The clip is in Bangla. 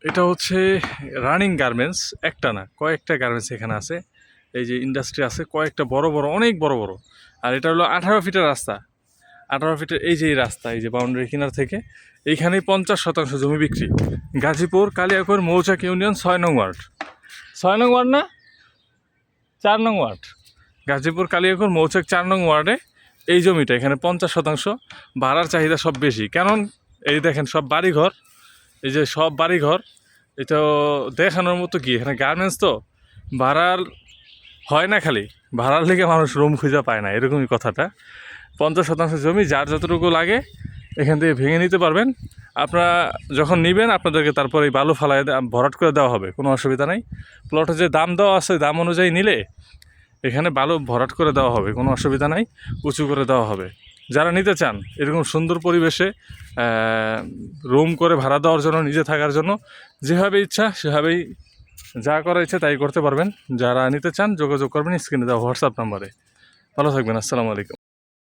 এটা হচ্ছে রানিং গার্মেন্টস, একটা না কয়েকটা গার্মেন্টস এখানে আছে। এই যে ইন্ডাস্ট্রি আছে কয়েকটা, বড় বড়, অনেক বড় বড়। আর এটা হলো 18 ফিটের রাস্তা। 18 ফিটের এই যে এই রাস্তা, এই যে বাউন্ডারি কিনার থেকে এইখানেই 50% জমি বিক্রি। গাজীপুর কালিয়াকৈর মৌচাক ইউনিয়ন 6 নং ওয়ার্ড। 6 নং ওয়ার্ড না, 4 নং ওয়ার্ড। গাজীপুর কালিয়াকৈর মৌচাক 4 নং ওয়ার্ডে এই জমিটা, এখানে 50%। ভাড়ার চাহিদা সব বেশি, কারণ এই দেখেন সব বাড়িঘর, এই যে সব বাড়িঘর। এটা দেখানোর মতো কি, এখানে গার্মেন্টস তো ভাড়ার হয় না, খালি ভাড়ার লেগে মানুষ রুম খুঁজে পায় না, এরকমই কথাটা। 50% জমি, যার যতটুকু লাগে এখান থেকে ভেঙে নিতে পারবেন। আপনারা যখন নেবেন আপনাদেরকে তারপরে এই বালু ফালায় ভরাট করে দেওয়া হবে, কোনো অসুবিধা নেই। প্লটে যে দাম দেওয়া আছে দাম অনুযায়ী নিলে এখানে বালু ভরাট করে দেওয়া হবে, কোনো অসুবিধা নাই, উঁচু করে দেওয়া হবে। যারা নিতে চান এরকম সুন্দর পরিবেশে রুম করে ভাড়া দেওয়ার জন্য, নিজে থাকার জন্য, যেভাবে ইচ্ছা সেভাবেই যা করার ইচ্ছা তাই করতে পারবেন। যারা নিতে চান যোগাযোগ করবেন স্ক্রিনে দেওয়া হোয়াটসঅ্যাপ নাম্বারে। ভালো থাকবেন, আসসালামু আলাইকুম।